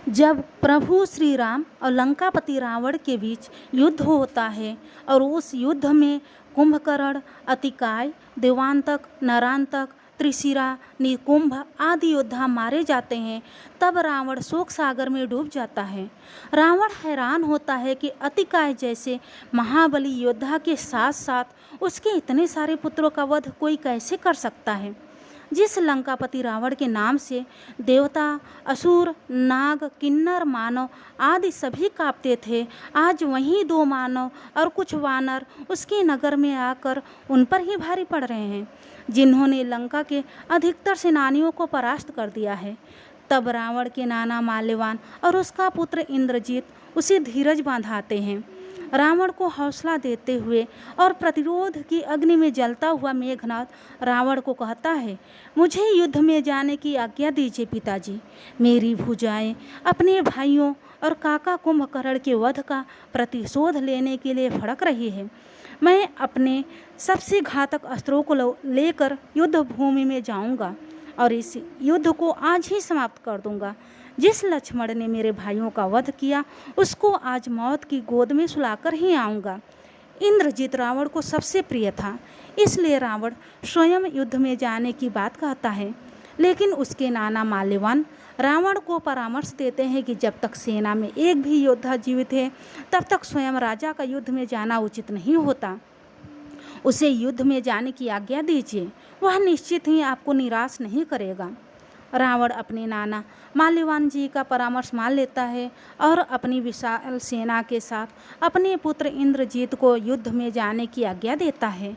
जब प्रभु श्री राम और लंकापति रावण के बीच युद्ध होता है और उस युद्ध में कुंभकर्ण, अतिकाय, देवांतक, नरांतक, त्रिशिरा, निकुंभ आदि योद्धा मारे जाते हैं, तब रावण शोक सागर में डूब जाता है। रावण हैरान होता है कि अतिकाय जैसे महाबली योद्धा के साथ साथ उसके इतने सारे पुत्रों का वध कोई कैसे कर सकता है। जिस लंकापति रावण के नाम से देवता, असुर, नाग, किन्नर, मानव आदि सभी कांपते थे, आज वही 2 मानव और कुछ वानर उसके नगर में आकर उन पर ही भारी पड़ रहे हैं, जिन्होंने लंका के अधिकतर सेनानियों को परास्त कर दिया है। तब रावण के नाना माल्यवान और उसका पुत्र इंद्रजीत उसे धीरज बांधाते हैं। रावण को हौसला देते हुए और प्रतिरोध की अग्नि में जलता हुआ मेघनाद रावण को कहता है, मुझे युद्ध में जाने की आज्ञा दीजिए पिताजी। मेरी भुजाएं अपने भाइयों और काका कुंभकर्ण के वध का प्रतिशोध लेने के लिए फड़क रही है। मैं अपने सबसे घातक अस्त्रों को लेकर युद्ध भूमि में जाऊंगा और इस युद्ध को आज ही समाप्त कर दूंगा। जिस लक्ष्मण ने मेरे भाइयों का वध किया उसको आज मौत की गोद में सुलाकर ही आऊँगा। इंद्रजीत रावण को सबसे प्रिय था, इसलिए रावण स्वयं युद्ध में जाने की बात कहता है। लेकिन उसके नाना माल्यवान रावण को परामर्श देते हैं कि जब तक सेना में एक भी योद्धा जीवित है तब तक स्वयं राजा का युद्ध में जाना उचित नहीं होता। उसे युद्ध में जाने की आज्ञा दीजिए, वह निश्चित ही आपको निराश नहीं करेगा। रावण अपने नाना माल्यवान जी का परामर्श मान लेता है और अपनी विशाल सेना के साथ अपने पुत्र इंद्रजीत को युद्ध में जाने की आज्ञा देता है।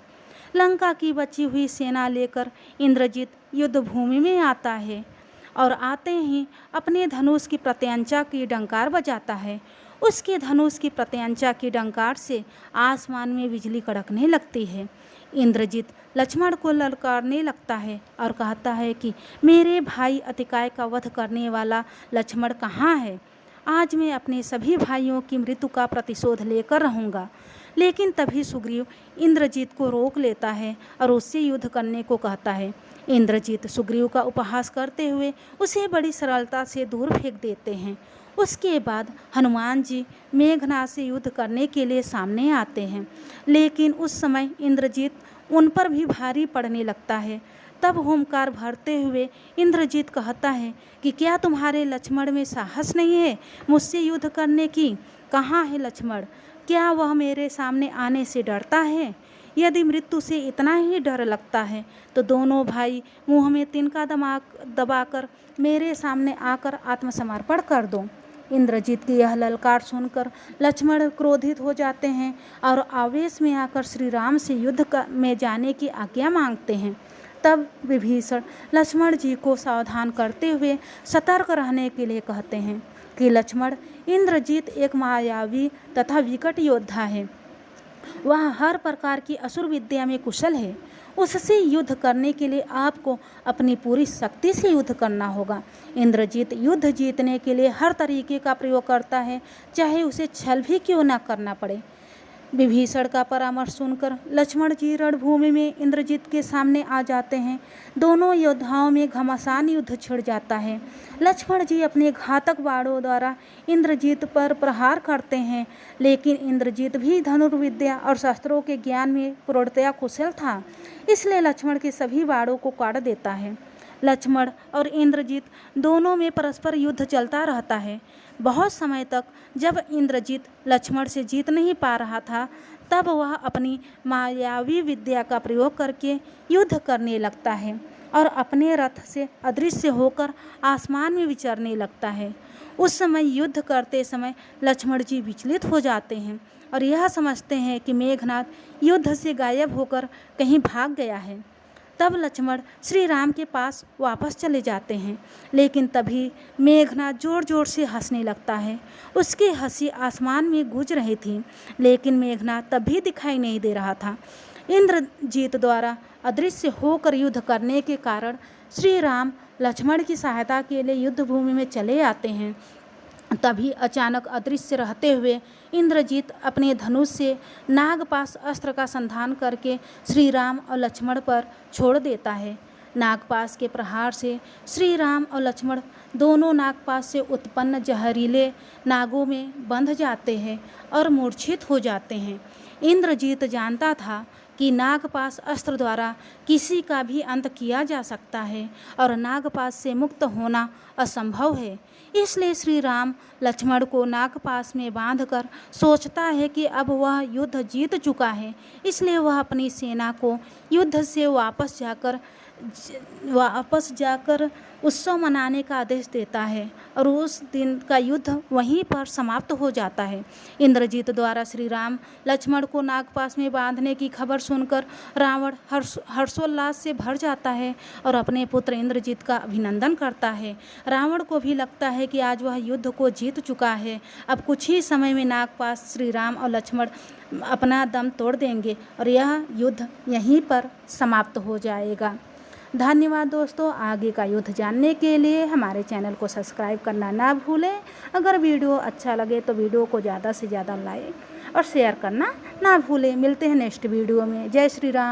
लंका की बची हुई सेना लेकर इंद्रजीत युद्ध भूमि में आता है और आते ही अपने धनुष की प्रत्यंचा की डंकार बजाता है। उसके धनुष की प्रत्यंचा की डंकार से आसमान में बिजली कड़कने लगती है। इंद्रजीत लक्ष्मण को ललकारने लगता है और कहता है कि मेरे भाई अतिकाय का वध करने वाला लक्ष्मण कहाँ है। आज मैं अपने सभी भाइयों की मृत्यु का प्रतिशोध लेकर रहूँगा। लेकिन तभी सुग्रीव इंद्रजीत को रोक लेता है और उससे युद्ध करने को कहता है। इंद्रजीत सुग्रीव का उपहास करते हुए उसे बड़ी सरलता से दूर फेंक देते हैं। उसके बाद हनुमान जी मेघनाद से युद्ध करने के लिए सामने आते हैं, लेकिन उस समय इंद्रजीत उन पर भी भारी पड़ने लगता है। तब हुंकार भरते हुए इंद्रजीत कहता है कि क्या तुम्हारे लक्ष्मण में साहस नहीं है मुझसे युद्ध करने की? कहाँ है लक्ष्मण? क्या वह मेरे सामने आने से डरता है? यदि मृत्यु से इतना ही डर लगता है तो दोनों भाई मुँह में तिनका दबाकर मेरे सामने आकर आत्मसमर्पण कर दो। इंद्रजीत की यह ललकार सुनकर लक्ष्मण क्रोधित हो जाते हैं और आवेश में आकर श्री राम से युद्ध में जाने की आज्ञा मांगते हैं। तब विभीषण लक्ष्मण जी को सावधान करते हुए सतर्क रहने के लिए कहते हैं कि लक्ष्मण, इंद्रजीत एक मायावी तथा विकट योद्धा है। वह हर प्रकार की असुर विद्या में कुशल है। उससे युद्ध करने के लिए आपको अपनी पूरी शक्ति से युद्ध करना होगा। इंद्रजीत युद्ध जीतने के लिए हर तरीके का प्रयोग करता है, चाहे उसे छल भी क्यों न करना पड़े। विभीषण का परामर्श सुनकर लक्ष्मण जी रणभूमि में इंद्रजीत के सामने आ जाते हैं। दोनों योद्धाओं में घमासान युद्ध छिड़ जाता है। लक्ष्मण जी अपने घातक बाणों द्वारा इंद्रजीत पर प्रहार करते हैं, लेकिन इंद्रजीत भी धनुर्विद्या और शस्त्रों के ज्ञान में पूर्णतया कुशल था, इसलिए लक्ष्मण के सभी बाणों को काट देता है। लक्ष्मण और इंद्रजीत दोनों में परस्पर युद्ध चलता रहता है। बहुत समय तक जब इंद्रजीत लक्ष्मण से जीत नहीं पा रहा था, तब वह अपनी मायावी विद्या का प्रयोग करके युद्ध करने लगता है और अपने रथ से अदृश्य होकर आसमान में विचरने लगता है। उस समय युद्ध करते समय लक्ष्मण जी विचलित हो जाते हैं और यह समझते हैं कि मेघनाद युद्ध से गायब होकर कहीं भाग गया है। तब लक्ष्मण श्री राम के पास वापस चले जाते हैं, लेकिन तभी मेघनाद जोर जोर से हंसने लगता है। उसकी हंसी आसमान में गूंज रही थी, लेकिन मेघनाद तब भी दिखाई नहीं दे रहा था। इंद्रजीत द्वारा अदृश्य होकर युद्ध करने के कारण श्री राम लक्ष्मण की सहायता के लिए युद्ध भूमि में चले आते हैं। तभी अचानक अदृश्य रहते हुए इंद्रजीत अपने धनुष से नागपाश अस्त्र का संधान करके श्री राम और लक्ष्मण पर छोड़ देता है। नागपाश के प्रहार से श्री राम और लक्ष्मण दोनों नागपाश से उत्पन्न जहरीले नागों में बंध जाते हैं और मूर्छित हो जाते हैं। इंद्रजीत जानता था कि नागपाश अस्त्र द्वारा किसी का भी अंत किया जा सकता है और नागपाश से मुक्त होना असंभव है। इसलिए श्री राम लक्ष्मण को नागपाश में बांधकर सोचता है कि अब वह युद्ध जीत चुका है, इसलिए वह अपनी सेना को युद्ध से वापस जाकर उत्सव मनाने का आदेश देता है और उस दिन का युद्ध वहीं पर समाप्त हो जाता है। इंद्रजीत द्वारा श्री राम लक्ष्मण को नागपाश में बांधने की खबर सुनकर रावण हर्षोल्लास से भर जाता है और अपने पुत्र इंद्रजीत का अभिनंदन करता है। रावण को भी लगता है कि आज वह युद्ध को जीत चुका है। अब कुछ ही समय में नागपाश श्री राम और लक्ष्मण अपना दम तोड़ देंगे और यह युद्ध यहीं पर समाप्त हो जाएगा। धन्यवाद दोस्तों। आगे का युद्ध जानने के लिए हमारे चैनल को सब्सक्राइब करना ना भूलें। अगर वीडियो अच्छा लगे तो वीडियो को ज़्यादा से ज़्यादा लाइक और शेयर करना ना भूलें। मिलते हैं नेक्स्ट वीडियो में। जय श्री राम।